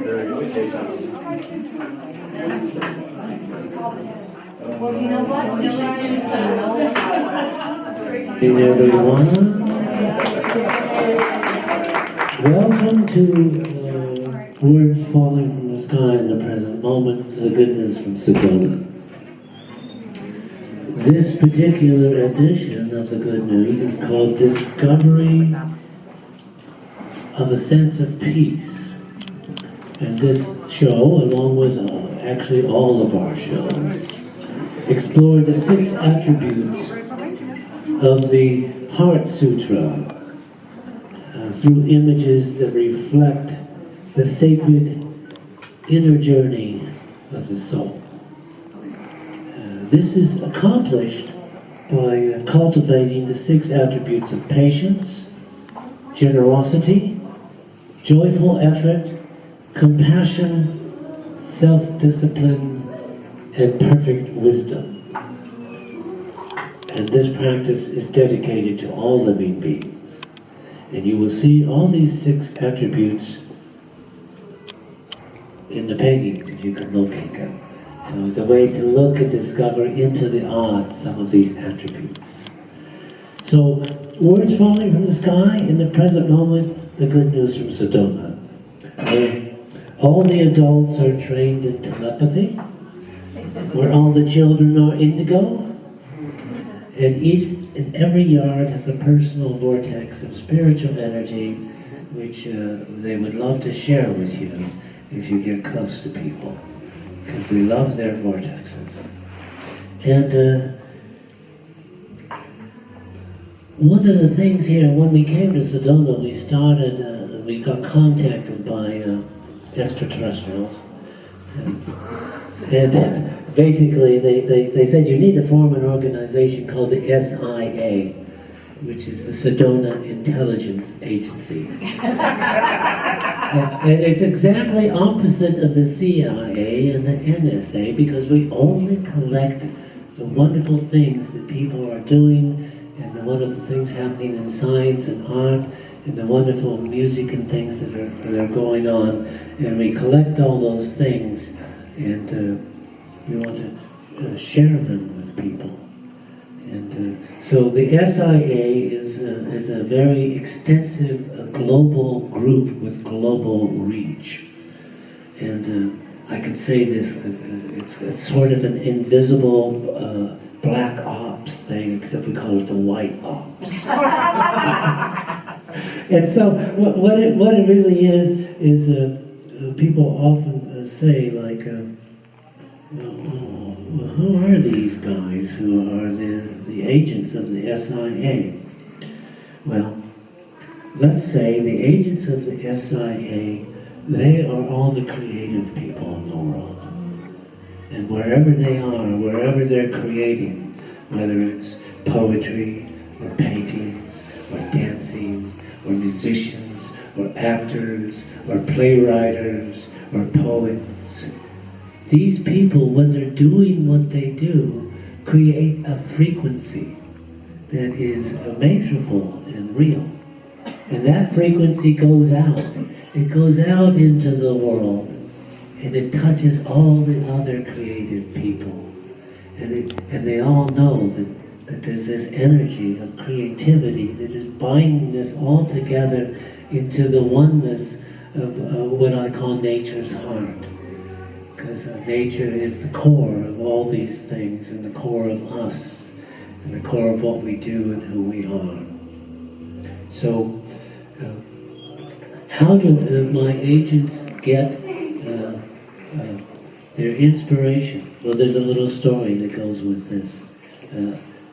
Well, you know what? We should do some Hey everyone, welcome to Words Falling from the Sky in the Present Moment, the good news from Sedona. This particular edition of the good news is called Discovery of a Sense of Peace. And this show, along with actually all of our shows, explore the 6 attributes of the Heart Sutra through images that reflect the sacred inner journey of the soul. This is accomplished by cultivating the 6 attributes of patience, generosity, joyful effort, compassion, self-discipline, and perfect wisdom. And this practice is dedicated to all living beings. And you will see all these 6 attributes in the paintings if you can locate them. So it's a way to look and discover into the odd some of these attributes. So, words falling from the sky in the present moment, the good news from Sedona. All the adults are trained in telepathy, where all the children are indigo, and each and every yard has a personal vortex of spiritual energy which they would love to share with you if you get close to people, because they love their vortexes. And one of the things here, when we came to Sedona, we got contacted by extraterrestrials. And basically, they said you need to form an organization called the SIA, which is the Sedona Intelligence Agency. And it's exactly opposite of the CIA and the NSA, because we only collect the wonderful things that people are doing, and the wonderful things happening in science and art, and the wonderful music and things that are going on. And we collect all those things, and we want to share them with people. And so the SIA is a very extensive global group with global reach. And I could say this, it's sort of an invisible black ops thing, except we call it the white ops. And so what it really is people often say, like, who are these guys who are the agents of the SIA? Well, let's say the agents of the SIA, they are all the creative people in the world. And wherever they are, wherever they're creating, whether it's poetry, or paintings, or dancing, or musicians, or actors, or playwriters, or poets, these people, when they're doing what they do, create a frequency that is measurable and real. And that frequency goes out. It goes out into the world, and it touches all the other creative people. And they all know that there's this energy of creativity that is binding us all together into the oneness of what I call nature's heart. Because nature is the core of all these things, and the core of us, and the core of what we do and who we are. So, how do my agents get their inspiration? Well, there's a little story that goes with this.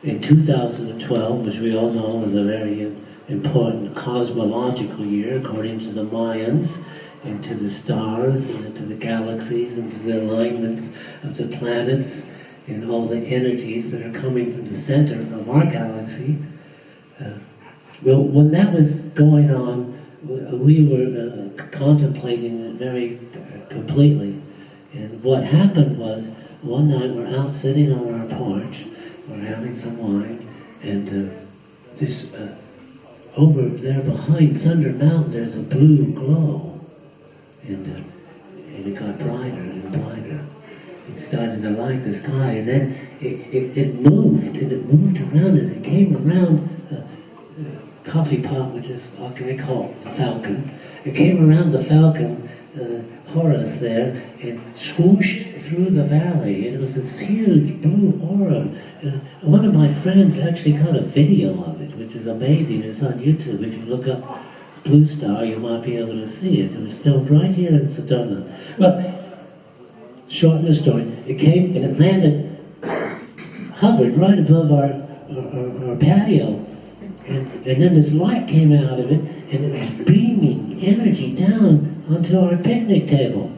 In 2012, which we all know is a very important cosmological year, according to the Mayans, and to the stars, and to the galaxies, and to the alignments of the planets, and all the energies that are coming from the center of our galaxy. Well, when that was going on, we were contemplating it very completely. And what happened was, one night we're out sitting on our porch, we're having some wine, and this over there behind Thunder Mountain, there's a blue glow. And started to like the sky, and then it moved, and it moved around, and it came around coffee pot, which is what they call the falcon. It came around the falcon, Horus there, and swooshed through the valley. It was this huge blue aura. One of my friends actually got a video of it, which is amazing. It's on YouTube. If you look up Blue Star, you might be able to see it. It was filmed right here in Sedona. Well, short the story. It came and it landed, hovered right above our patio. And then this light came out of it, and it was beaming energy down onto our picnic table.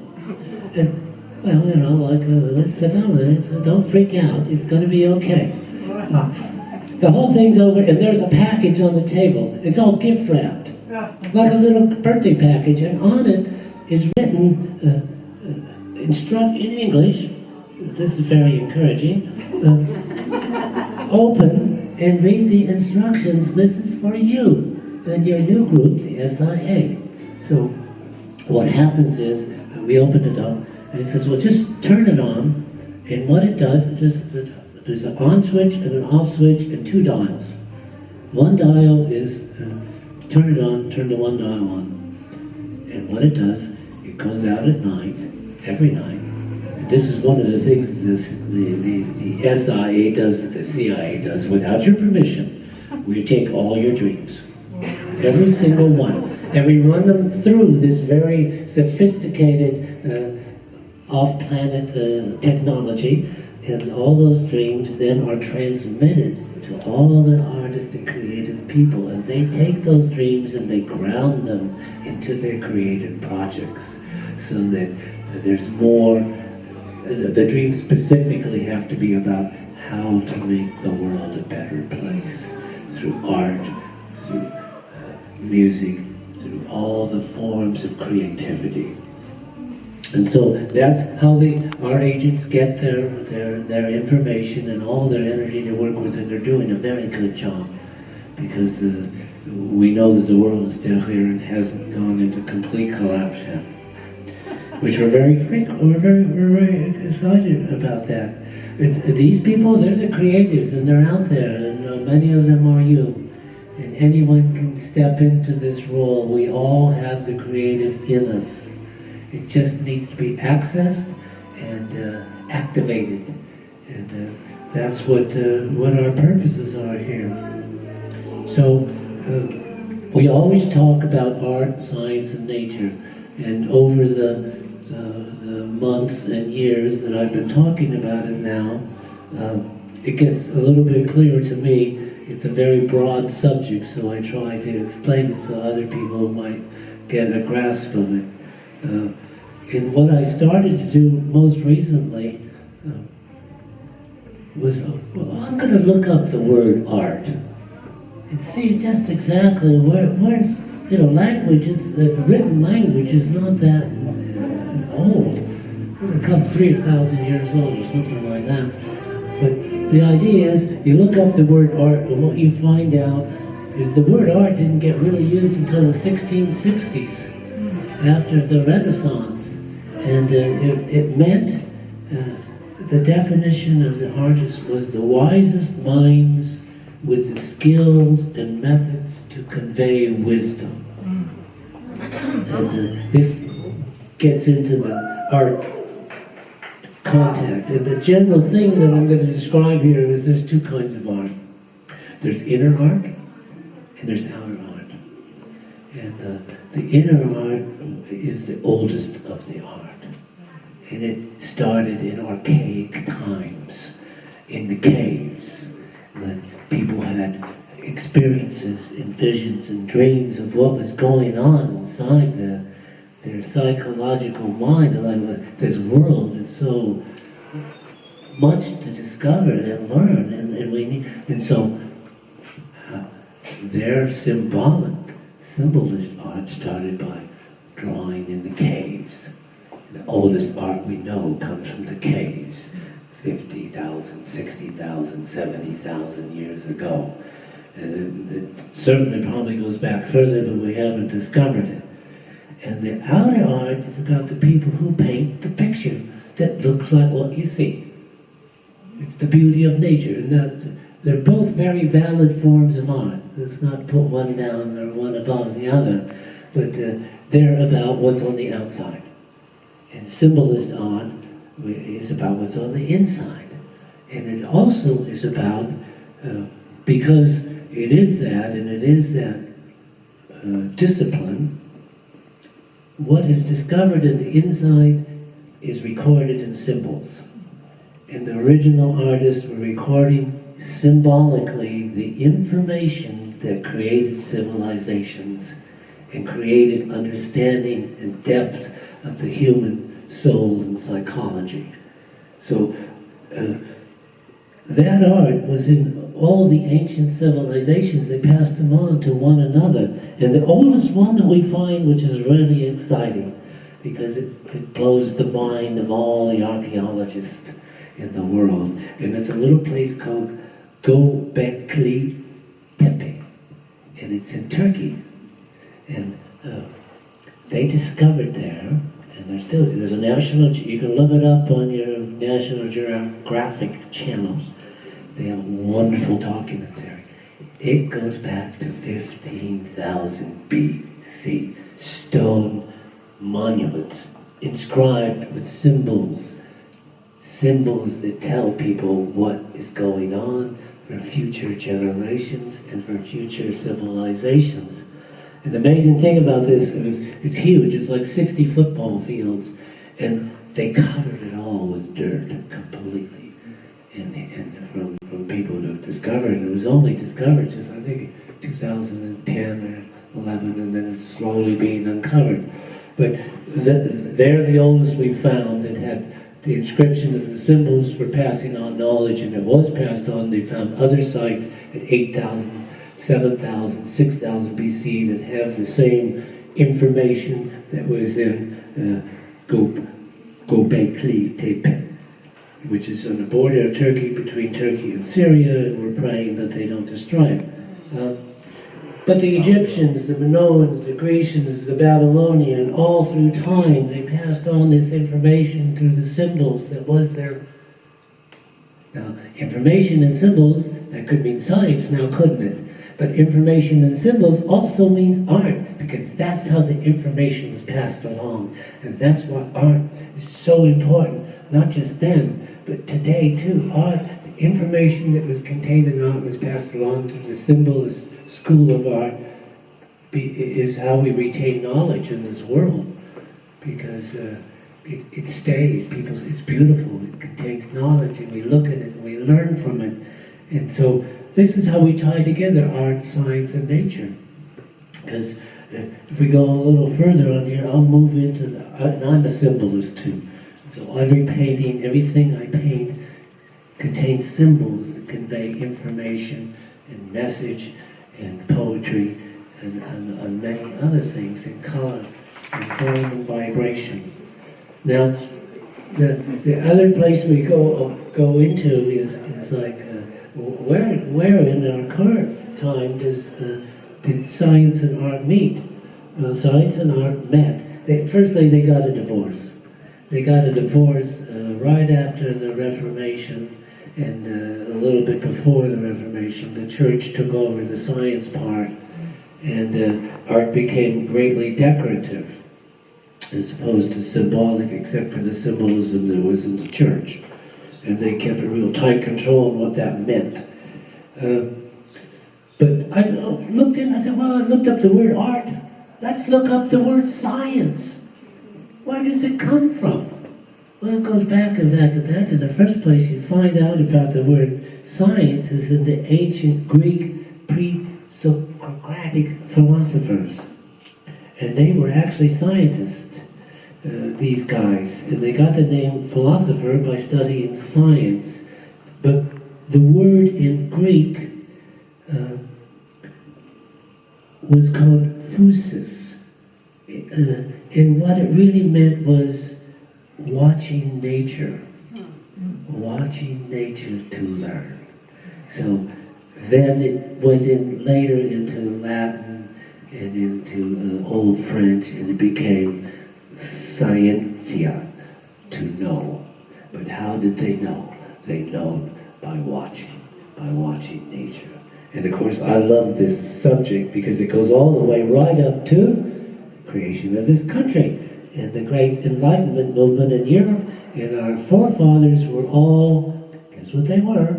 And, well, you know, like, let's sit down, so don't freak out, it's going to be okay. The whole thing's over, and there's a package on the table. It's all gift wrapped, like a little birthday package, and on it is written, in English, this is very encouraging, open and read the instructions. This is for you and your new group, the SIA. So what happens is, we open it up, and it says, well, just turn it on, and what it does, there's an on switch and an off switch and two dials. One dial is, turn it on, turn the one dial on. And what it does, it goes out at night, every night. This is one of the things the SIA does that the CIA does without your permission. We take all your dreams, every single one, and we run them through this very sophisticated off-planet technology, and all those dreams then are transmitted to all the artists and creative people, and they take those dreams and they ground them into their creative projects, so that there's more. The dreams specifically have to be about how to make the world a better place through art, through music, through all the forms of creativity. And so that's how our agents get their information and all their energy to work with, and they're doing a very good job, because we know that the world is still here and hasn't gone into complete collapse yet. Which we're very excited about that. These people, they're the creatives, and they're out there, and many of them are you. And anyone can step into this role. We all have the creative in us. It just needs to be accessed and activated. And that's what our purposes are here. So we always talk about art, science, and nature. And over the months and years that I've been talking about it now, it gets a little bit clearer to me. It's a very broad subject, so I try to explain it so other people might get a grasp of it. And what I started to do most recently was, well, I'm going to look up the word art and see just exactly where's, you know, language, written language is not that old. It's a couple, 3,000 years old or something like that. But the idea is, you look up the word art, and what you find out is the word art didn't get really used until the 1660s, after the Renaissance. And it meant, the definition of the artist was the wisest minds with the skills and methods to convey wisdom. And this gets into the art contact. And the general thing that I'm going to describe here is there's two kinds of art. There's inner art and there's outer art. And the inner art is the oldest of the art. And it started in archaic times, in the caves, when people had experiences and visions and dreams of what was going on inside their psychological mind. Like, this world is so much to discover and learn, and we need, and so their symbolist art started by drawing in the caves. The oldest art we know comes from the caves, 50,000, 60,000, 70,000 years ago. And it certainly probably goes back further, but we haven't discovered it. And the outer art is about the people who paint the picture, that looks like what you see. It's the beauty of nature. And they're both very valid forms of art. Let's not put one down or one above the other, but they're about what's on the outside. And symbolist art is about what's on the inside. And it also is about, because it is that, and it is that discipline, what is discovered in the inside is recorded in symbols. And the original artists were recording symbolically the information that created civilizations and created understanding and depth of the human soul and psychology. So that art was in all the ancient civilizations. They passed them on to one another. And the oldest one that we find, which is really exciting, because it blows the mind of all the archaeologists in the world. And it's a little place called Göbekli Tepe. And it's in Turkey. And they discovered there, and there's a national, you can look it up on your National Geographic channel. They have a wonderful documentary. It goes back to 15,000 BC. Stone monuments inscribed with symbols that tell people what is going on for future generations and for future civilizations. And the amazing thing about this is it's huge. It's like 60 football fields, and they covered it all with dirt completely. And from people to discover it. It was only discovered just, I think, 2010 or 11, and then it's slowly being uncovered. But they're the oldest we've found that had the inscription of the symbols for passing on knowledge, and it was passed on. They found other sites at 8,000, 7,000, 6,000 BC that have the same information that was in Göbekli Tepe, which is on the border of Turkey, between Turkey and Syria, and we're praying that they don't destroy it. But the Egyptians, the Minoans, the Grecians, the Babylonians, all through time, they passed on this information through the symbols that was there. Now, information and symbols, that could mean science now, couldn't it? But information and symbols also means art, because that's how the information is passed along. And that's why art is so important, not just then, but today too. Art, the information that was contained in art was passed along through the symbolist school of art, is how we retain knowledge in this world, because it stays. It's beautiful, it contains knowledge, and we look at it and we learn from it. And so this is how we tie together art, science, and nature. Because if we go a little further on here, I'll move into and I'm a symbolist too. So every painting, everything I paint contains symbols that convey information and message and poetry and many other things, in color and form and vibration. Now, the other place we go into is like, where in our current time did science and art meet? Well, science and art met. Firstly, they got a divorce. They got a divorce right after the Reformation, and a little bit before the Reformation. The church took over the science part, and art became greatly decorative, as opposed to symbolic, except for the symbolism that was in the church. And they kept a real tight control on what that meant. But I looked in, I said, well, I looked up the word art. Let's look up the word science. Where does it come from? Well, it goes back and back and back. In the first place, you find out about the word science is in the ancient Greek pre-Socratic philosophers. And they were actually scientists, these guys. And they got the name philosopher by studying science. But the word in Greek was called phusis. And what it really meant was watching nature to learn. So then it went in later into Latin and into Old French, and it became scientia, to know. But how did they know? They know by watching nature. And of course, I love this subject because it goes all the way right up to the creation of this country and the great Enlightenment movement in Europe. And our forefathers were all, guess what they were?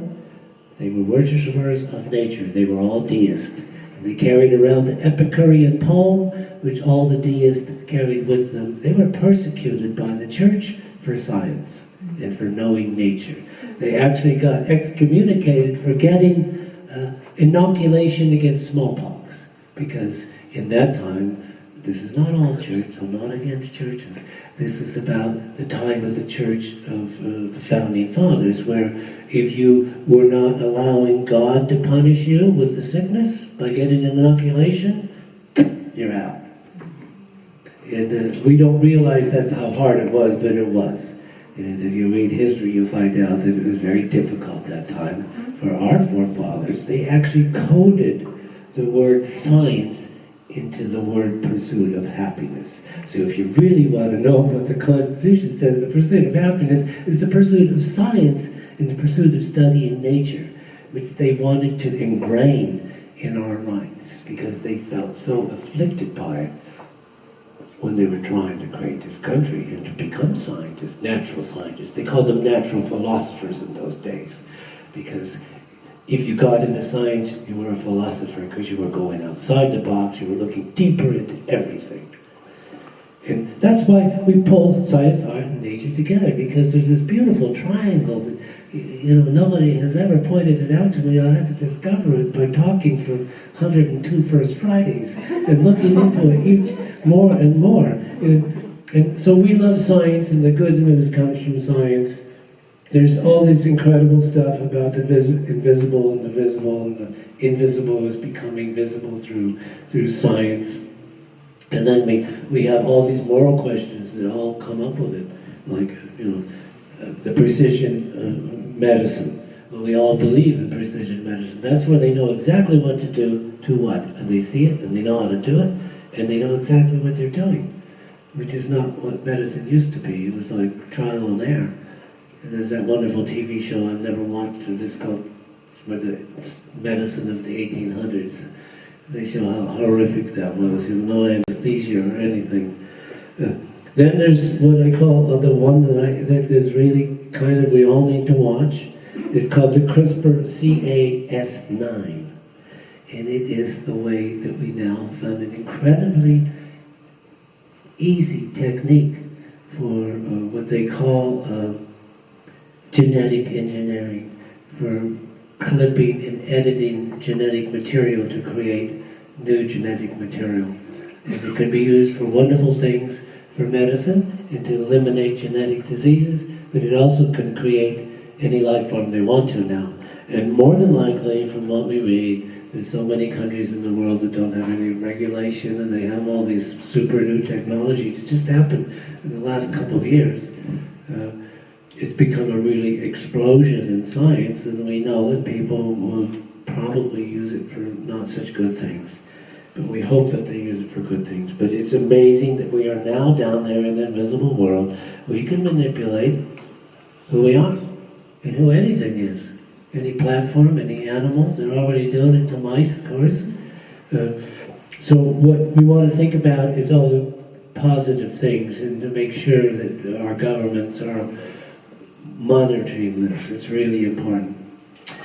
They were worshippers of nature. They were all deists. And they carried around the Epicurean poem, which all the deists carried with them. They were persecuted by the church for science and for knowing nature. They actually got excommunicated for getting inoculation against smallpox, because in that time, this is not all church, I'm not against churches. This is about the time of the church of the founding fathers, where if you were not allowing God to punish you with the sickness by getting an inoculation, you're out. And we don't realize that's how hard it was, but it was. And if you read history, you'll find out that it was very difficult that time for our forefathers. They actually coded the word science into the word pursuit of happiness. So if you really want to know what the Constitution says, the pursuit of happiness is the pursuit of science and the pursuit of studying nature, which they wanted to ingrain in our minds because they felt so afflicted by it when they were trying to create this country and to become scientists, natural scientists. They called them natural philosophers in those days, because if you got into science, you were a philosopher because you were going outside the box, you were looking deeper into everything. And that's why we pull science, art, and nature together, because there's this beautiful triangle that, nobody has ever pointed it out to me. I had to discover it by talking for 102 First Fridays and looking into it each more and more. And so we love science, and the good news comes from science. There's all this incredible stuff about the invisible and the visible, and the invisible is becoming visible through science. And then we have all these moral questions that all come up with it, like, the precision medicine. Well, we all believe in precision medicine. That's where they know exactly what to do to what. And they see it, and they know how to do it, and they know exactly what they're doing, which is not what medicine used to be. It was like trial and error. And there's that wonderful TV show I've never watched, it's called the Medicine of the 1800s. They show how horrific that was, with no anesthesia or anything. Then there's what I call the one that is really kind of we all need to watch. It's called the CRISPR-Cas9. And it is the way that we now found an incredibly easy technique for what they call genetic engineering, for clipping and editing genetic material to create new genetic material. And it can be used for wonderful things for medicine and to eliminate genetic diseases, but it also can create any life form they want to now. And more than likely, from what we read, there's so many countries in the world that don't have any regulation, and they have all these super new technology that just happened in the last couple of years. It's become a really explosion in science, and we know that people will probably use it for not such good things. But we hope that they use it for good things. But it's amazing that we are now down there in the invisible world. We can manipulate who we are and who anything is. Any platform, any animal. They're already doing it to mice, of course. So what we want to think about is all the positive things, and to make sure that our governments are monitoring this. It's really important.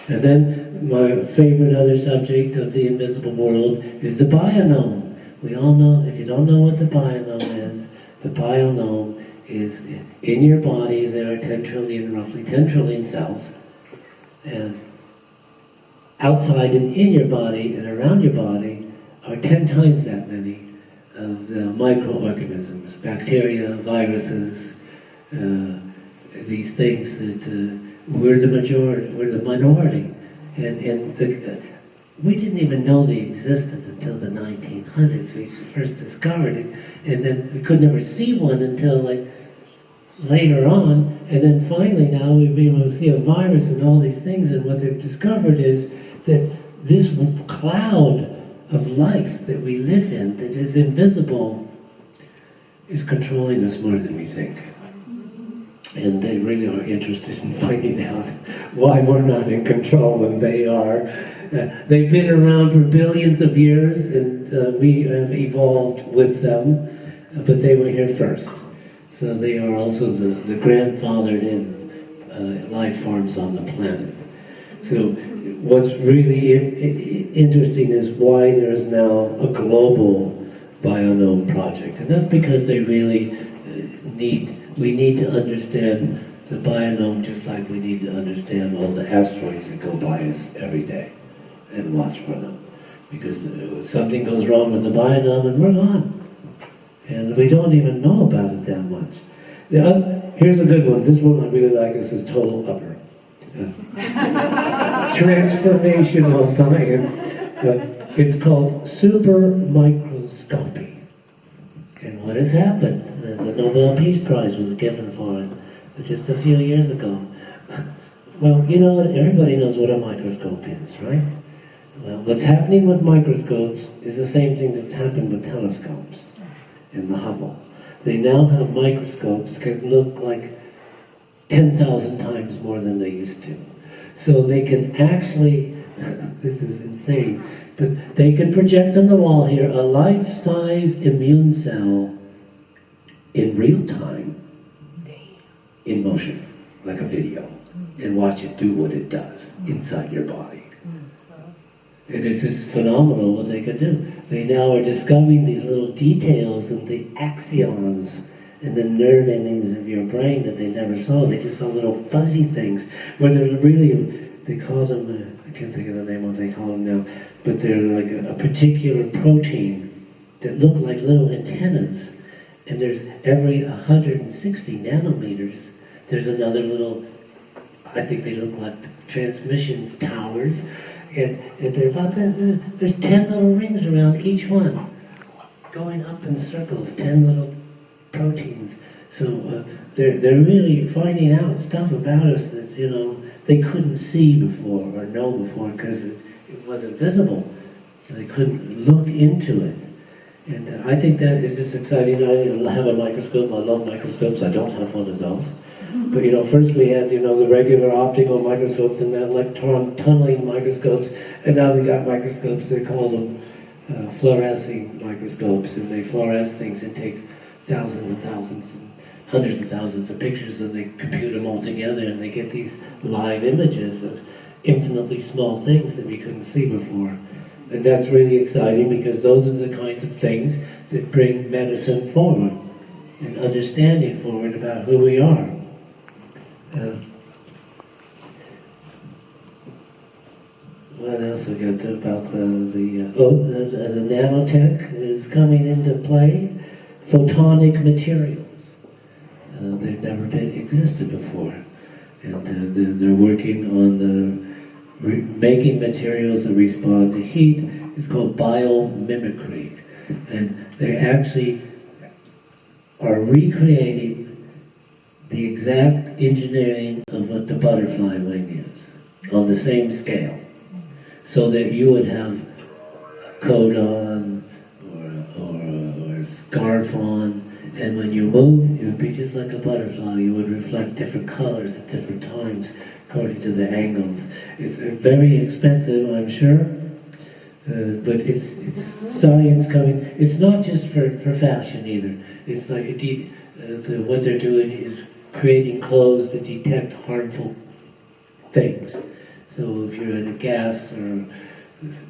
And then my favorite other subject of the invisible world is the biome. We all know, if you don't know what the biome is, the biome is in your body. There are roughly 10 trillion cells. And outside and in your body and around your body are 10 times that many of the microorganisms, bacteria, viruses, these things that we're the minority. And we didn't even know they existed until the 1900s. We first discovered it, and then we could never see one until like later on, and then finally now we've been able to see a virus and all these things, and what they've discovered is that this cloud of life that we live in, that is invisible, is controlling us more than we think. And they really are interested in finding out why we're not in control and they are. They've been around for billions of years, and we have evolved with them, but they were here first. So they are also the grandfathered in life forms on the planet. So what's really interesting is why there is now a global Bionome project. And that's because they really we need to understand the Bionome just like we need to understand all the asteroids that go by us every day and watch for them. Because something goes wrong with the Bionome and we're gone. And we don't even know about it that much. Here's a good one. This one I really like. This is total upper. Transformational science. It's called super microscopy. And what has happened? There's a Nobel Peace Prize was given for it just a few years ago. Well, you know what? Everybody knows what a microscope is, right? Well, what's happening with microscopes is the same thing that's happened with telescopes in the Hubble. They now have microscopes that can look like 10,000 times more than they used to. So they can actually, this is insane, but they can project on the wall here a life-size immune cell in real time, in motion, like a video, and watch it do what it does inside your body. And it's just phenomenal what they can do. They now are discovering these little details and the axons and the nerve endings of your brain that they never saw. They just saw little fuzzy things, where they're really, they call them, I can't think of the name what they call them now, but they're like a particular protein that look like little antennas. And there's every 160 nanometers, there's another little, I think they look like transmission towers. And they're about there's 10 little rings around each one, going up in circles, 10 little proteins. So they're really finding out stuff about us that, you know, they couldn't see before or know before because it wasn't visible. They couldn't look into it. And I think that is just exciting. I have a microscope. I love microscopes. I don't have one of those. But, you know, first we had, you know, the regular optical microscopes and then electron tunneling microscopes, and now they got microscopes, they call them fluorescing microscopes, and they fluoresce things and take thousands and thousands, and hundreds of thousands of pictures, and they compute them all together, and they get these live images of infinitely small things that we couldn't see before. And that's really exciting because those are the kinds of things that bring medicine forward and understanding forward about who we are. What else we got about the nanotech is coming into play. Photonic materials. They've never existed before. And they're working on making materials that respond to heat. It's called biomimicry. And they actually are recreating the exact engineering of what the butterfly wing is, on the same scale. So that you would have a coat on, or a scarf on, and when you move, it would be just like a butterfly. You would reflect different colors at different times, according to the angles. It's very expensive, I'm sure, but it's science coming. It's not just for fashion either. It's like what they're doing is creating clothes that detect harmful things. So if you're in a gas or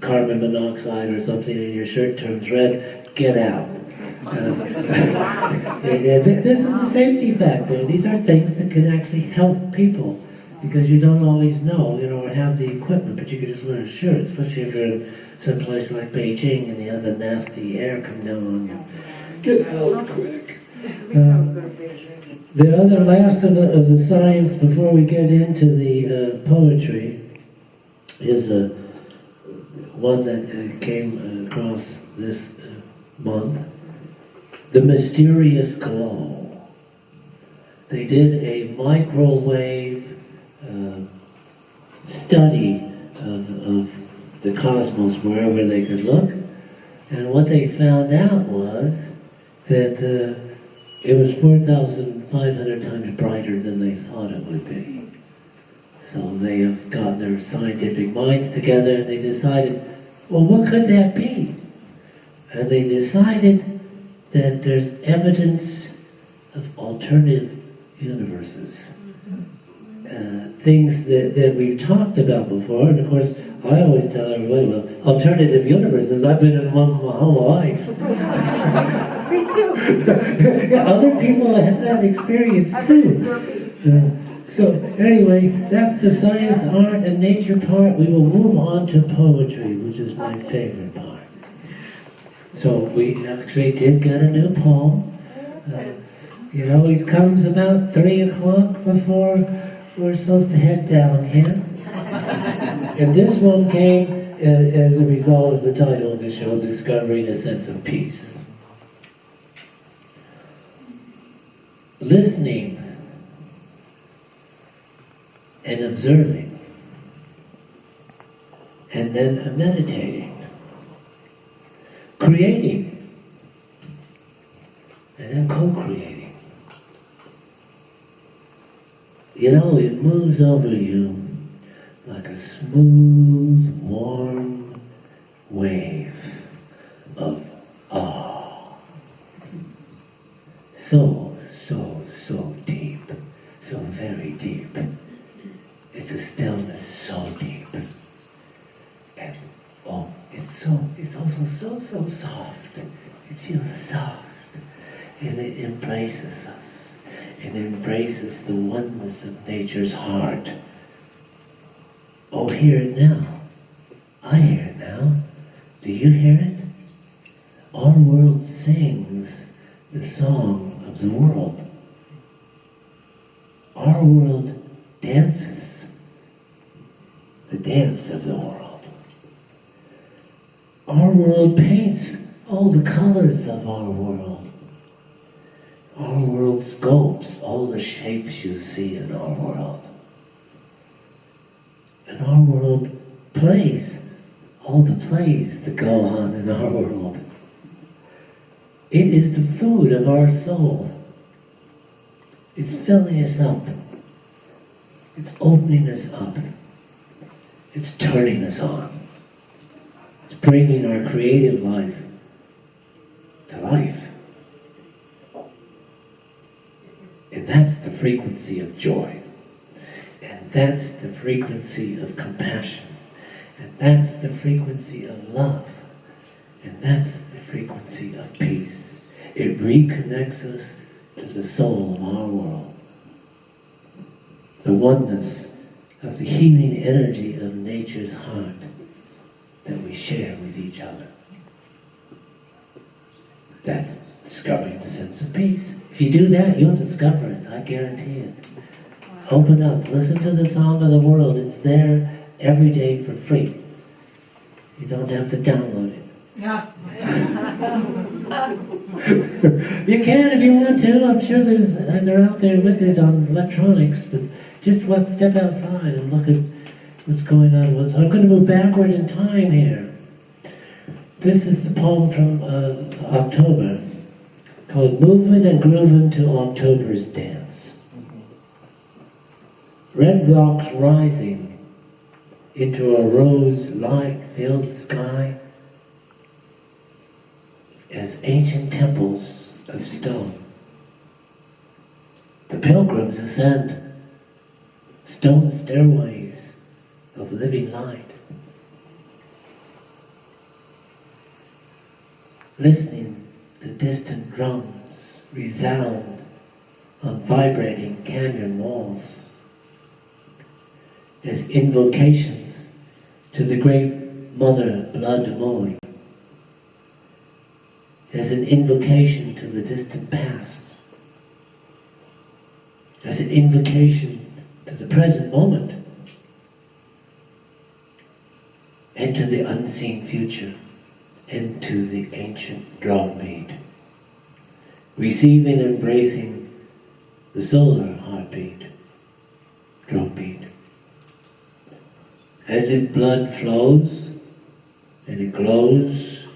carbon monoxide or something and your shirt turns red, get out. This is a safety factor. These are things that can actually help people because you don't always know, you know, or have the equipment, but you can just wear a shirt, especially if you're in some place like Beijing and you have the nasty air come down on you. Get out quick. The other last of the science before we get into the poetry is one that came across this month. The mysterious glow. They did a microwave study of the cosmos wherever they could look, and what they found out was that it was 4,500 times brighter than they thought it would be. So they have gotten their scientific minds together and they decided, well, what could that be? And they decided that there's evidence of alternative universes. Things that we've talked about before, and of course, I always tell everybody, well, alternative universes, I've been in one my whole life. Me too. Yeah, other people have that experience too. So anyway, that's the science, art, and nature part. We will move on to poetry, which is my favorite part. So we actually did get a new poem. It always comes about 3 o'clock before we're supposed to head down here. And this one came as a result of the title of the show, Discovering a Sense of Peace. Listening and observing, and then meditating, creating, and then co-creating. You know, it moves over you like a smooth, warm wave of awe. So deep, so very deep. It's a stillness so deep. And oh, it's also so soft. It feels soft. And it embraces us. It embraces the oneness of nature's heart. Oh, hear it now. I hear it now. Do you hear it? Our world sings the song of the world. Our world dances the dance of the world. Our world paints all the colors of our world. Our world sculpts all the shapes you see in our world. And our world plays all the plays that go on in our world. It is the food of our soul. It's filling us up. It's opening us up. It's turning us on. It's bringing our creative life to life. And that's the frequency of joy. And that's the frequency of compassion. And that's the frequency of love. And that's the frequency of peace. It reconnects us to the soul of our world. The oneness of the healing energy of nature's heart that we share with each other. That's discovering the sense of peace. If you do that, you'll discover it, I guarantee it. Open up, listen to the song of the world. It's there every day for free. You don't have to download it. Yeah. You can if you want to. I'm sure they're out there with it on electronics, but just step outside and look at what's going on. I'm going to move backward in time here. This is the poem from October, called Moving and Grooving to October's Dance. Red rocks rising into a rose light-filled sky as ancient temples of stone. The pilgrims ascend stone stairways of living light, listening to distant drums resound on vibrating canyon walls as invocations to the great Mother Blood Moon, as an invocation to the distant past, as an invocation to the present moment, and to the unseen future, and to the ancient drumbeat, receiving and embracing the solar heartbeat, drumbeat. As its blood flows and it glows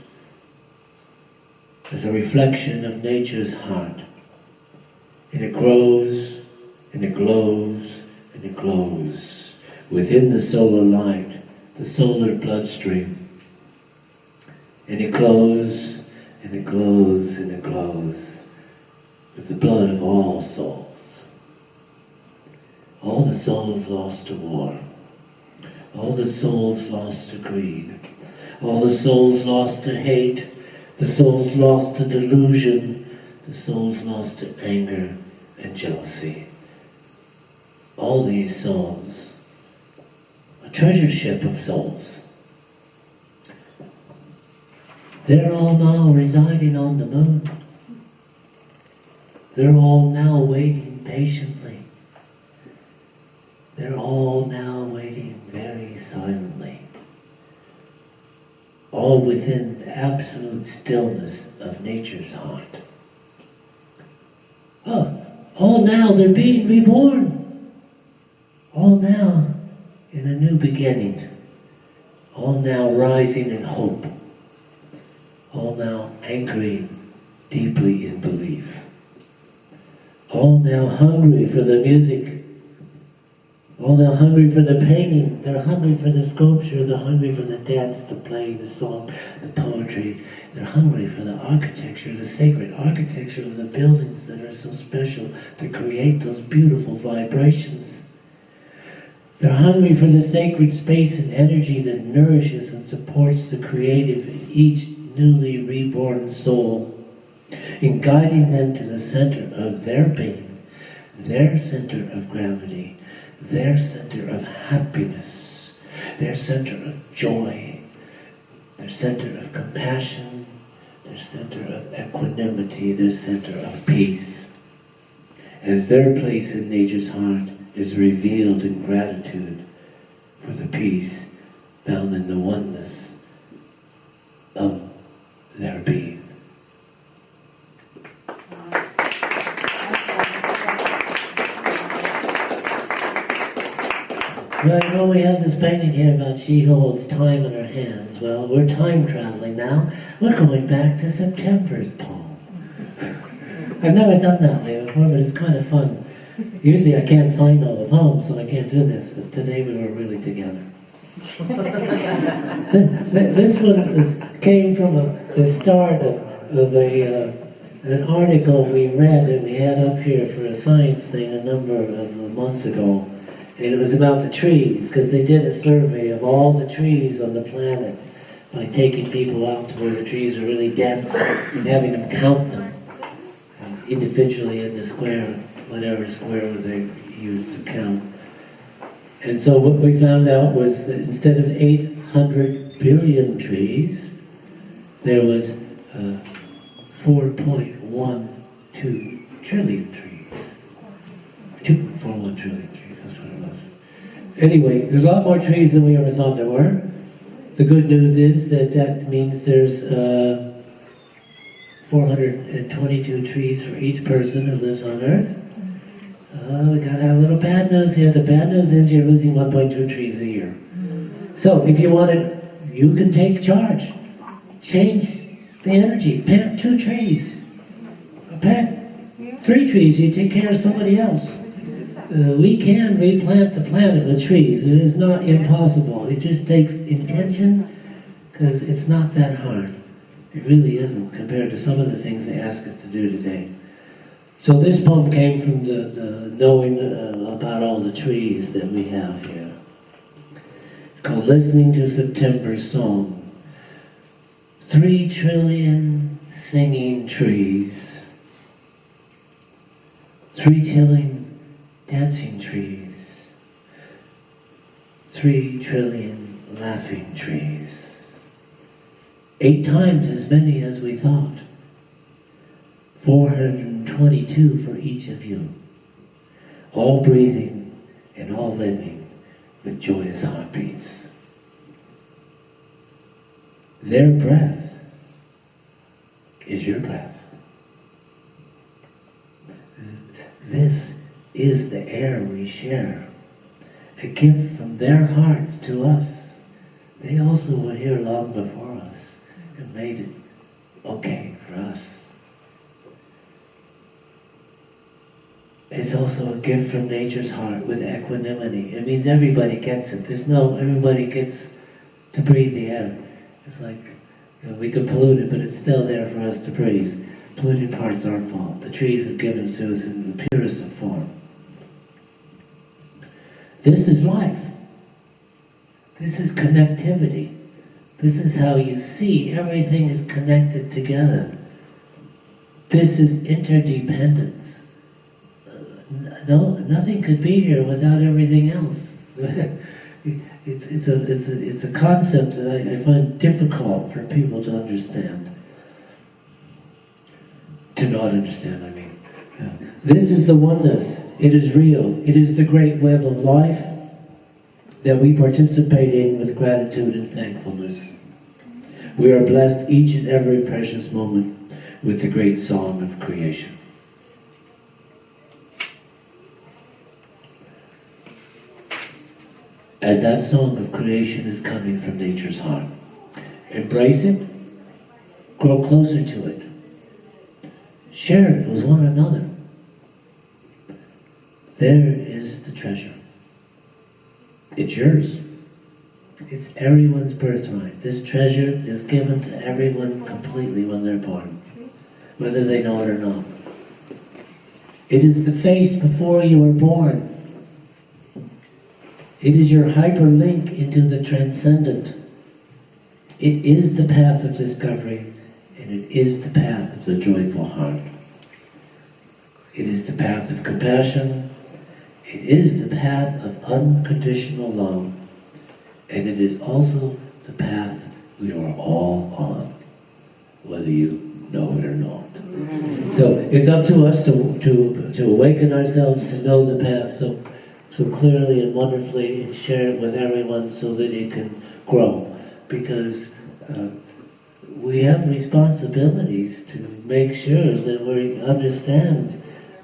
as a reflection of nature's heart, And it grows, and it glows, and it glows within the solar light, the solar bloodstream. And it glows, and it glows, and it glows with the blood of all souls. All the souls lost to war. All the souls lost to greed. All the souls lost to hate. The souls lost to delusion. The souls lost to anger and jealousy. All these souls, a treasure ship of souls. They're all now residing on the moon. They're all now waiting patiently. They're all now waiting very silently. All within the absolute stillness of nature's heart. Oh, all now they're being reborn. All now in a new beginning. All now rising in hope. All now anchoring deeply in belief. All now hungry for the music. All now hungry for the painting. They're hungry for the sculpture. They're hungry for the dance, the play, the song, the poetry. They're hungry for the architecture, the sacred architecture of the buildings that are so special to create those beautiful vibrations. They're hungry for the sacred space and energy that nourishes and supports the creative in each newly reborn soul, in guiding them to the center of their being, their center of gravity, their center of happiness, their center of joy, their center of compassion, their center of equanimity, their center of peace. As their place in nature's heart is revealed in gratitude for the peace found in the oneness of their being. Well, you know, we have this painting here about she holds time in her hands. Well, we're time traveling now. We're going back to September's poem. I've never done that way before, but it's kind of fun. Usually I can't find all the poems, so I can't do this, but today we were really together. This one came from the start of an article we read that we had up here for a science thing a number of months ago. And it was about the trees, because they did a survey of all the trees on the planet by taking people out to where the trees are really dense and having them count them individually in the square, whatever square they used to count. And so what we found out was that instead of 800 billion trees, there was 4.12 trillion trees. 2.41 trillion trees, that's what it was. Anyway, there's a lot more trees than we ever thought there were. The good news is that means there's 422 trees for each person who lives on Earth. We got a little bad news here. The bad news is you're losing 1.2 trees a year. So if you want to, you can take charge. Change the energy. Plant 2 trees. Plant 3 trees. You take care of somebody else. We can replant the planet with trees. It is not impossible. It just takes intention, because it's not that hard. It really isn't compared to some of the things they ask us to do today. So this poem came from the knowing about all the trees that we have here. It's called Listening to September's Song. 3 trillion singing trees. 3 trillion dancing trees. 3 trillion laughing trees. 8 times as many as we thought. 422 for each of you. All breathing and all living with joyous heartbeats. Their breath is your breath. This is the air we share, a gift from their hearts to us. They also were here long before us and made it okay for us. It's also a gift from nature's heart with equanimity. It means everybody gets it. Everybody gets to breathe the air. It's like, we could pollute it, but it's still there for us to breathe. Polluted part's our fault. The trees have given it to us in the purest of form. This is life. This is connectivity. This is how you see everything is connected together. This is interdependence. No, nothing could be here without everything else. It's a concept that I find difficult for people to understand. To not understand, I mean. This is the oneness. It is real. It is the great web of life that we participate in with gratitude and thankfulness. We are blessed each and every precious moment with the great song of creation. And that song of creation is coming from nature's heart. Embrace it. Grow closer to it. Share it with one another. There is the treasure. It's yours. It's everyone's birthright. This treasure is given to everyone completely when they're born, whether they know it or not. It is the face before you were born. It is your hyperlink into the transcendent. It is the path of discovery, and it is the path of the joyful heart. It is the path of compassion. It is the path of unconditional love. And it is also the path we are all on, whether you know it or not. So it's up to us to awaken ourselves, to know the path so clearly and wonderfully, and share it with everyone so that it can grow. Because we have responsibilities to make sure that we understand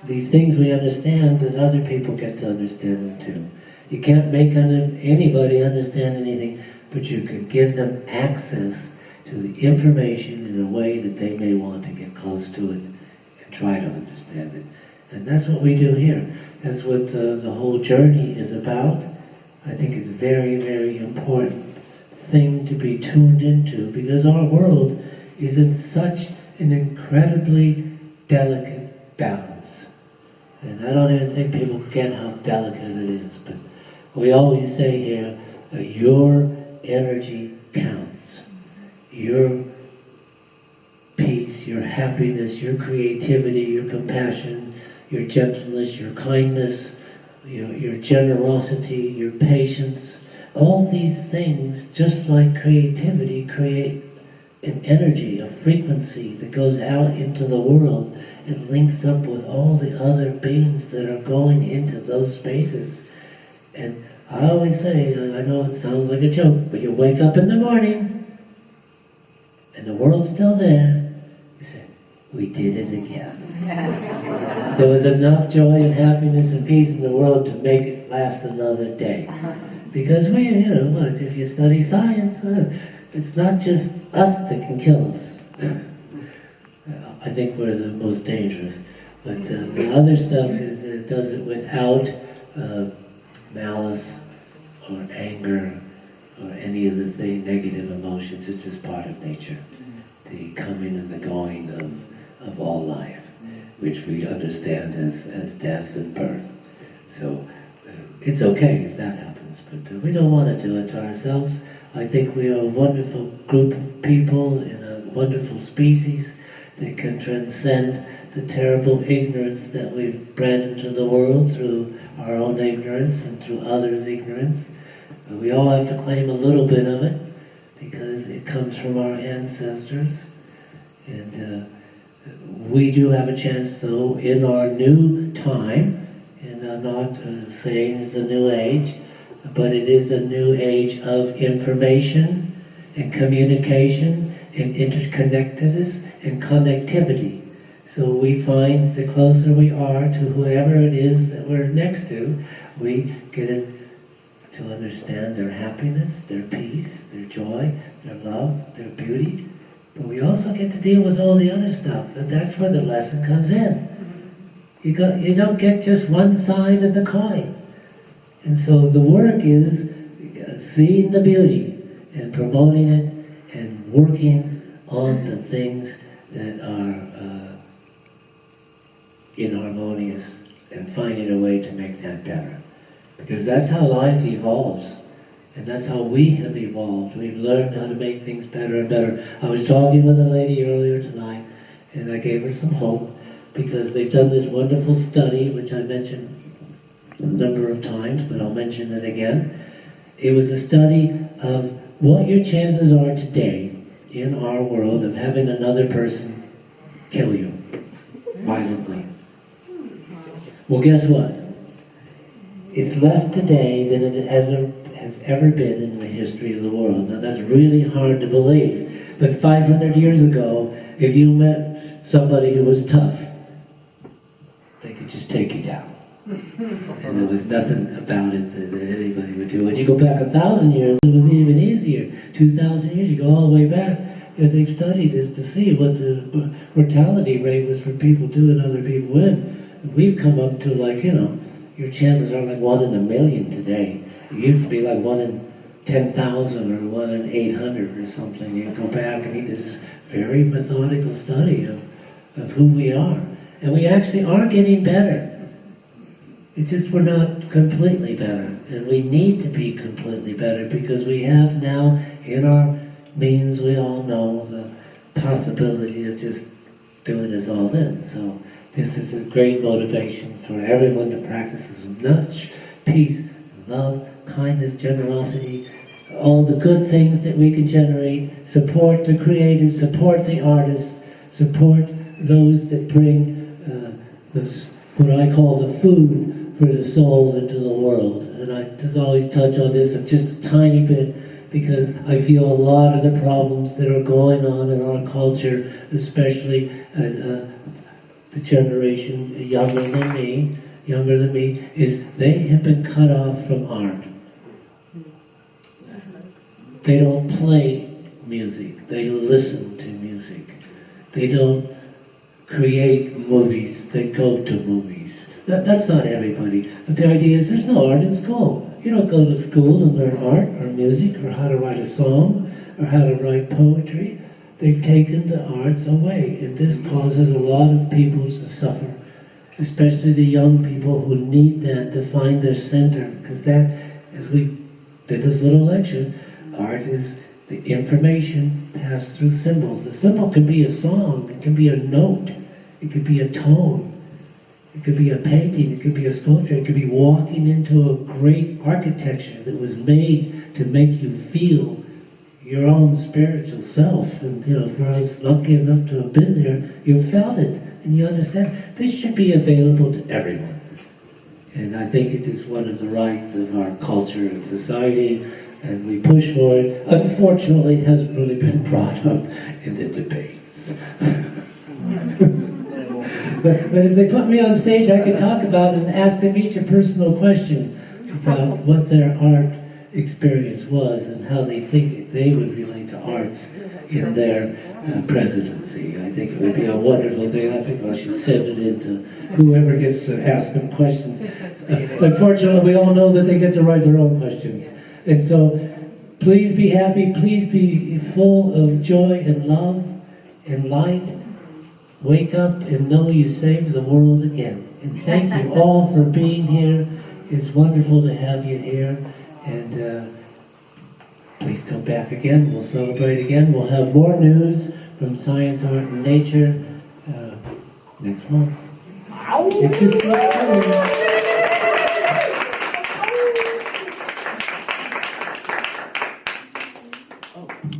these things we understand, that other people get to understand them too. You can't make anybody understand anything, but you can give them access to the information in a way that they may want to get close to it and try to understand it. And that's what we do here. That's what the whole journey is about. I think it's a very, very important thing to be tuned into, because our world is in such an incredibly delicate balance. And I don't even think people get how delicate it is, but we always say here, your energy counts. Your peace, your happiness, your creativity, your compassion, your gentleness, your kindness, your generosity, your patience, all these things, just like creativity, create an energy, a frequency that goes out into the world and links up with all the other beings that are going into those spaces. And I always say, I know it sounds like a joke, but you wake up in the morning and the world's still there. You say, we did it again. There was enough joy and happiness and peace in the world to make it last another day. Because if you study science, it's not just us that can kill us. I think we're the most dangerous. But the other stuff is it does it without malice or anger or any of the negative emotions. It's just part of nature. The coming and the going of all life, which we understand as death and birth. So it's okay if that happens, but we don't want to do it to ourselves. I think we are a wonderful group of people in a wonderful species that can transcend the terrible ignorance that we've bred into the world through our own ignorance and through others' ignorance. But we all have to claim a little bit of it because it comes from our ancestors. And we do have a chance, though, in our new time, and I'm not saying it's a new age, but it is a new age of information and communication and interconnectedness and connectivity. So we find the closer we are to whoever it is that we're next to, we get to understand their happiness, their peace, their joy, their love, their beauty. But we also get to deal with all the other stuff, and that's where the lesson comes in. You don't get just one side of the coin. And so the work is seeing the beauty and promoting it and working on the things that are inharmonious and finding a way to make that better. Because that's how life evolves. And that's how we have evolved. We've learned how to make things better and better. I was talking with a lady earlier tonight, and I gave her some hope, because they've done this wonderful study, which I mentioned a number of times, but I'll mention it again. It was a study of what your chances are today in our world of having another person kill you violently. Well, guess what? It's less today than it has ever been in the history of the world. Now, that's really hard to believe. But 500 years ago, if you met somebody who was tough, they could just take you down. And there was nothing about it that anybody would do. When you go back 1,000 years, it was even easier. 2,000 years, you go all the way back. And they've studied this to see what the mortality rate was for people doing other people in. And we've come up to, like, your chances are like 1 in a million today. It used to be like 1 in 10,000 or 1 in 800 or something. You go back and he did this very methodical study of who we are. And we actually are getting better. It's just we're not completely better. And we need to be completely better, because we have now in our means, we all know, the possibility of just doing us all in. So this is a great motivation for everyone to practice as much peace, love, kindness, generosity, all the good things that we can generate, support the creators, support the artists, support those that bring what I call the food for the soul into the world. And I just always touch on this just a tiny bit, because I feel a lot of the problems that are going on in our culture, especially the generation younger than me, is they have been cut off from art. They don't play music, they listen to music. They don't create movies, they go to movies. That's not everybody. But the idea is there's no art in school. You don't go to school and learn art or music or how to write a song or how to write poetry. They've taken the arts away, and this causes a lot of people to suffer, especially the young people who need that to find their center. Because that, as we did this little lecture, art is the information passed through symbols. The symbol can be a song, it can be a note, it could be a tone, it could be a painting, it could be a sculpture, it could be walking into a great architecture that was made to make you feel your own spiritual self. And for us lucky enough to have been there, you felt it and you understand. This should be available to everyone. And I think it is one of the rights of our culture and society, and we push for it. Unfortunately, it hasn't really been brought up in the debates. But if they put me on stage, I could talk about it and ask them each a personal question about what their art experience was and how they think they would relate to arts in their presidency. I think it would be a wonderful thing. I think I should send it in to whoever gets to ask them questions. Unfortunately, we all know that they get to write their own questions. And so, please be happy, please be full of joy and love and light. Wake up and know you saved the world again. And thank you all for being here. It's wonderful to have you here. And please come back again. We'll celebrate again. We'll have more news from Science, Art, and Nature next month. It's just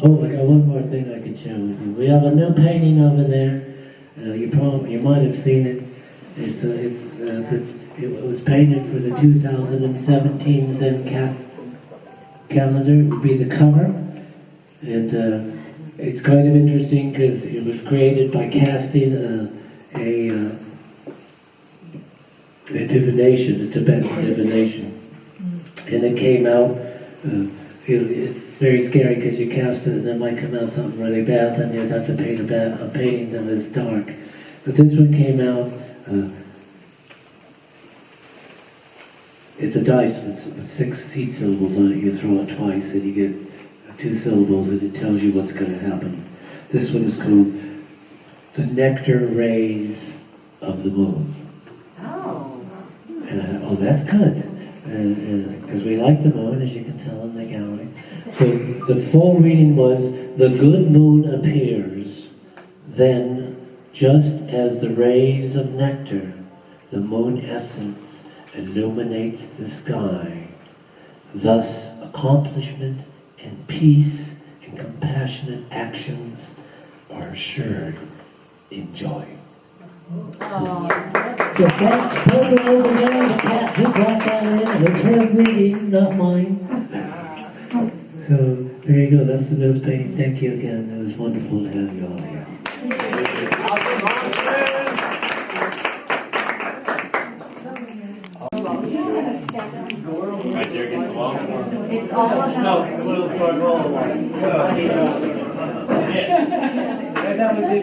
I got one more thing I can share with you. We have a new painting over there. You might have seen it. It was painted for the 2017 Zen calendar. It would be the cover. And it's kind of interesting because it was created by casting a divination, a Tibetan divination. And it came out, it's very scary because you cast it and it might come out something really bad, then you'd have to paint a painting that is dark. But this one came out It's a dice with 6 seed syllables on it. You throw it twice and you get 2 syllables and it tells you what's going to happen. This one is called The Nectar Rays of the Moon. Oh. And I thought, oh, that's good. Because we like the moon, as you can tell in the gallery. So the full reading was, the good moon appears, then, just as the rays of nectar, the moon essence illuminates the sky. Thus, accomplishment and peace and compassionate actions are assured. Enjoy. Oh. So cat, put it over there, the cat who brought that in, it's her reading, not mine. So there you go, that's the nose painting. Thank you again, it was wonderful to have you all here. I'm just going to step on. Right there against the wall. It's all about... No, we'll start rolling. That would be